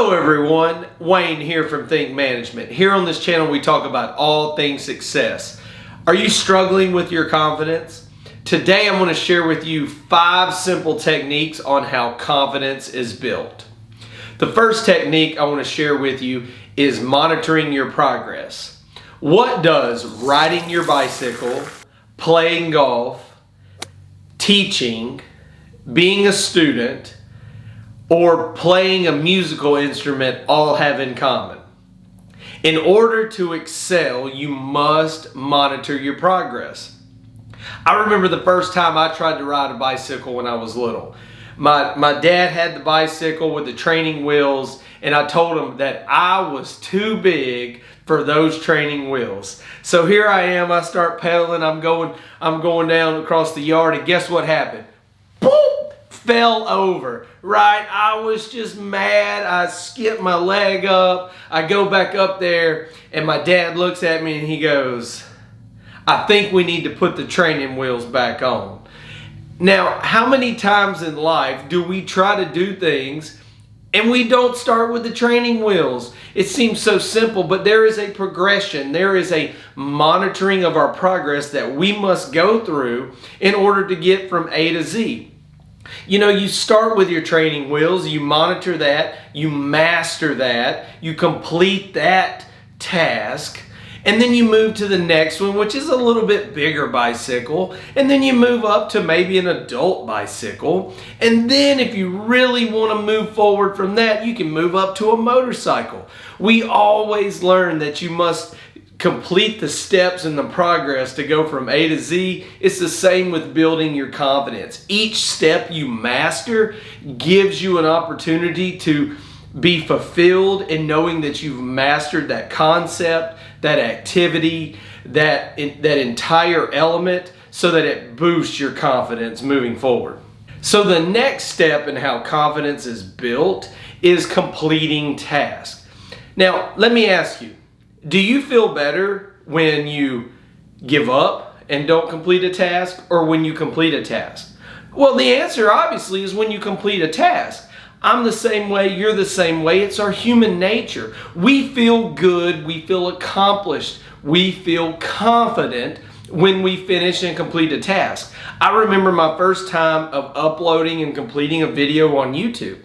Hello everyone, Wayne here from Think Management. Here on this channel we talk about all things success. Are you struggling with your confidence? Today I'm going to share with you 5 simple techniques on how confidence is built. The first technique I want to share with you is monitoring your progress. What does riding your bicycle, playing golf, teaching, being a student, or playing a musical instrument all have in common? In order to excel, you must monitor your progress. I remember the first time I tried to ride a bicycle when I was little. My dad had the bicycle with the training wheels, and I told him that I was too big for those training wheels. So here I am, I start pedaling, I'm going down across the yard, and guess what happened? Boom! Fell over, right? I was just mad. I skipped my leg up. I go back up there and my dad looks at me and he goes, I think we need to put the training wheels back on. Now, how many times in life do we try to do things and we don't start with the training wheels? It seems so simple, but there is a progression. There is a monitoring of our progress that we must go through in order to get from A to Z. You know, you start with your training wheels, you monitor that, you master that, you complete that task, and then you move to the next one, which is a little bit bigger bicycle, and then you move up to maybe an adult bicycle, and then if you really want to move forward from that, you can move up to a motorcycle. We always learn that you must complete the steps in the progress to go from A to Z. It's the same with building your confidence. Each step you master gives you an opportunity to be fulfilled in knowing that you've mastered that concept, that activity, that entire element, so that it boosts your confidence moving forward. So the next step in how confidence is built is completing tasks. Now, let me ask you, do you feel better when you give up and don't complete a task, or when you complete a task? Well, the answer obviously is when you complete a task. I'm the same way, you're the same way. It's our human nature. We feel good, we feel accomplished, we feel confident when we finish and complete a task. I remember my first time of uploading and completing a video on YouTube.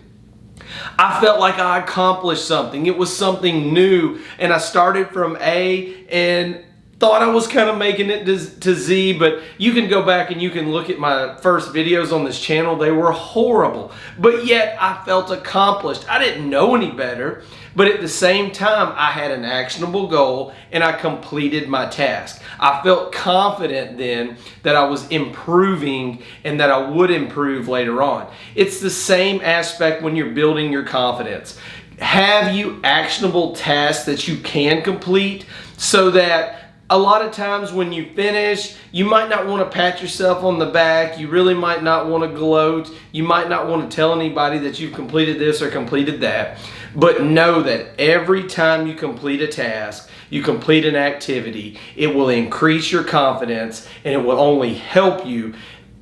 I felt like I accomplished something. It was something new, and I started from A and thought I was kind of making it to Z, but you can go back and you can look at my first videos on this channel. They were horrible, but yet I felt accomplished. I didn't know any better, but at the same time, I had an actionable goal and I completed my task. I felt confident then that I was improving and that I would improve later on. It's the same aspect when you're building your confidence. Have you actionable tasks that you can complete, so that a lot of times when you finish, you might not want to pat yourself on the back. You really might not want to gloat. You might not want to tell anybody that you've completed this or completed that. But know that every time you complete a task, you complete an activity, it will increase your confidence, and it will only help you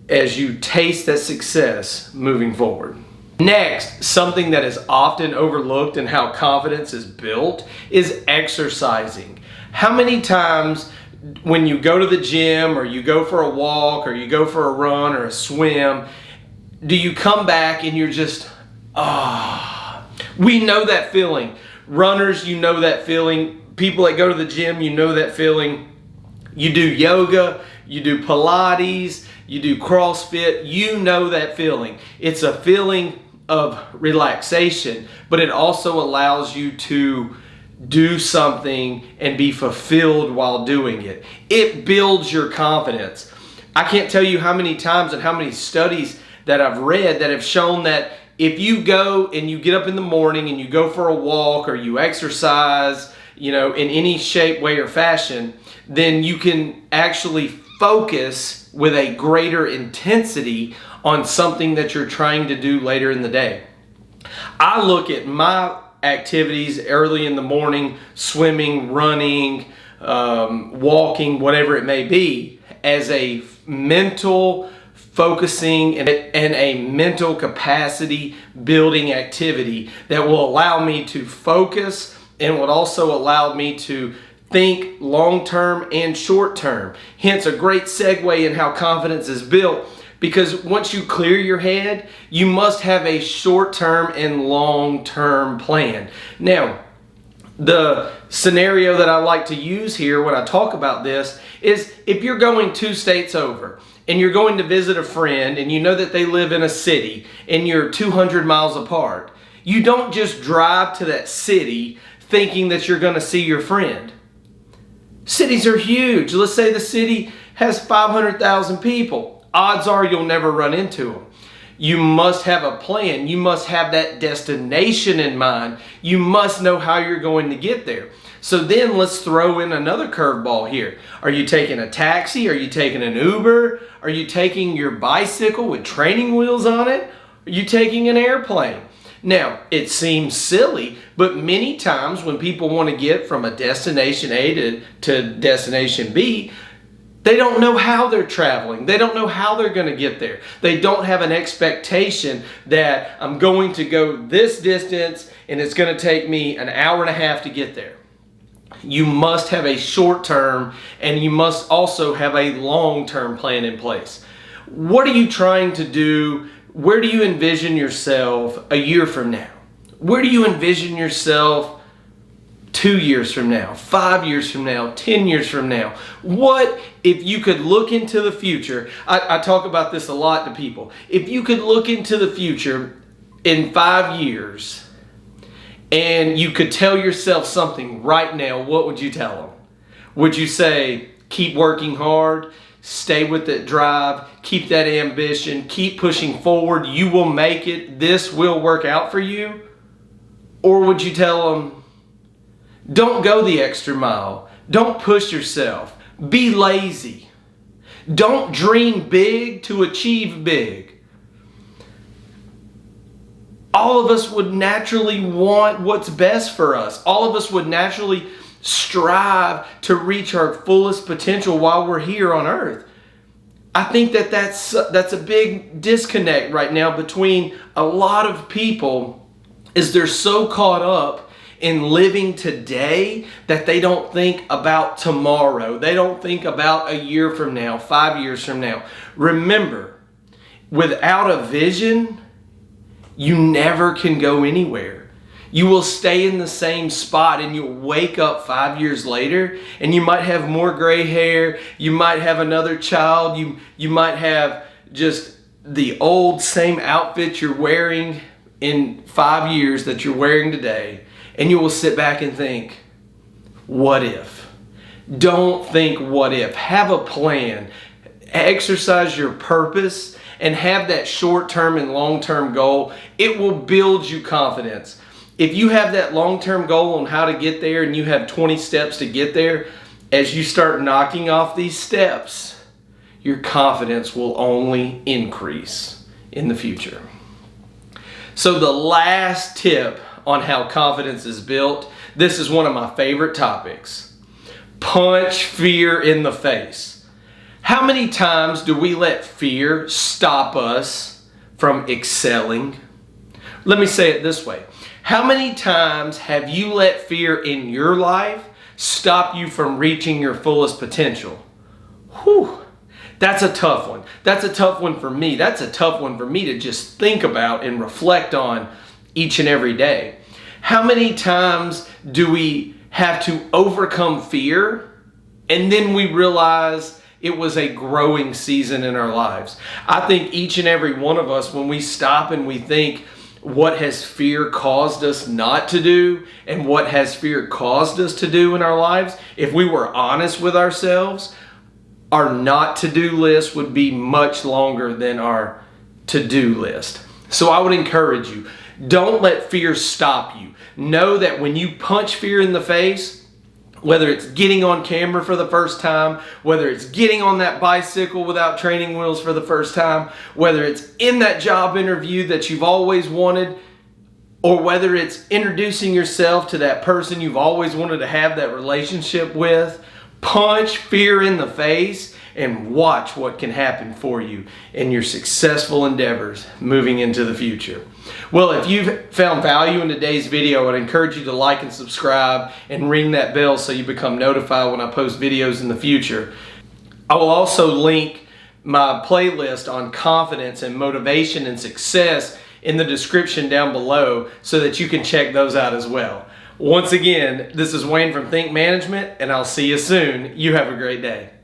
as you taste that success moving forward. Next, something that is often overlooked in how confidence is built is exercising. How many times when you go to the gym, or you go for a walk, or you go for a run or a swim, do you come back and you're just, we know that feeling. Runners, you know that feeling. People that go to the gym, you know that feeling. You do yoga, you do Pilates, you do CrossFit, you know that feeling. It's a feeling of relaxation, but it also allows you to do something and be fulfilled while doing it. It builds your confidence. I can't tell you how many times and how many studies that I've read that have shown that if you go and you get up in the morning and you go for a walk, or you exercise, in any shape, way, or fashion, then you can actually focus with a greater intensity on something that you're trying to do later in the day. I look at my activities early in the morning, swimming, running, walking, whatever it may be, as a mental focusing and a mental capacity building activity that will allow me to focus and would also allow me to think long-term and short-term. Hence, a great segue in how confidence is built, because once you clear your head, you must have a short-term and long-term plan. Now, the scenario that I like to use here when I talk about this is if you're going 2 states over and you're going to visit a friend and you know that they live in a city and you're 200 miles apart, you don't just drive to that city thinking that you're going to see your friend. Cities are huge. Let's say the city has 500,000 people. Odds are you'll never run into them. You must have a plan. You must have that destination in mind. You must know how you're going to get there. So then let's throw in another curveball here. Are you taking a taxi? Are you taking an Uber? Are you taking your bicycle with training wheels on it? Are you taking an airplane? Now, it seems silly, but many times when people want to get from a destination A to destination B, they don't know how they're traveling. They don't know how they're going to get there. They don't have an expectation that I'm going to go this distance and it's going to take me an hour and a half to get there. You must have a short-term and you must also have a long-term plan in place. What are you trying to do? Where do you envision yourself a year from now? Where do you envision yourself 2 years from now, 5 years from now, 10 years from now? What if you could look into the future? I talk about this a lot to people. If you could look into the future in 5 years and you could tell yourself something right now, what would you tell them? Would you say, keep working hard, stay with that drive, keep that ambition, keep pushing forward, you will make it, this will work out for you? Or would you tell them, don't go the extra mile, don't push yourself, be lazy, don't dream big to achieve big? All of us would naturally want what's best for us. All of us would naturally strive to reach our fullest potential while we're here on earth. I think that's a big disconnect right now between a lot of people, is they're so caught up in living today that they don't think about tomorrow. They don't think about a year from now, 5 years from now. Remember, without a vision, you never can go anywhere. You will stay in the same spot and you'll wake up 5 years later and you might have more gray hair, you might have another child, you might have just the old same outfit you're wearing in 5 years that you're wearing today, and you will sit back and think, what if? Don't think what if. Have a plan. Exercise your purpose and have that short-term and long-term goal. It will build you confidence. If you have that long-term goal on how to get there and you have 20 steps to get there, as you start knocking off these steps, your confidence will only increase in the future. So the last tip on how confidence is built, this is one of my favorite topics. Punch fear in the face. How many times do we let fear stop us from excelling? Let me say it this way. How many times have you let fear in your life stop you from reaching your fullest potential? Whew, that's a tough one. That's a tough one for me. That's a tough one for me to just think about and reflect on each and every day. How many times do we have to overcome fear and then we realize it was a growing season in our lives? I think each and every one of us, when we stop and we think, what has fear caused us not to do and what has fear caused us to do in our lives, if we were honest with ourselves, our not to-do list would be much longer than our to-do list. So I would encourage you, don't let fear stop you. Know that when you punch fear in the face, whether it's getting on camera for the first time, whether it's getting on that bicycle without training wheels for the first time, whether it's in that job interview that you've always wanted, or whether it's introducing yourself to that person you've always wanted to have that relationship with, punch fear in the face and watch what can happen for you in your successful endeavors moving into the future. Well, if you've found value in today's video, I'd encourage you to like and subscribe and ring that bell so you become notified when I post videos in the future. I will also link my playlist on confidence and motivation and success in the description down below so that you can check those out as well. Once again, this is Wayne from Think Management, and I'll see you soon. You have a great day.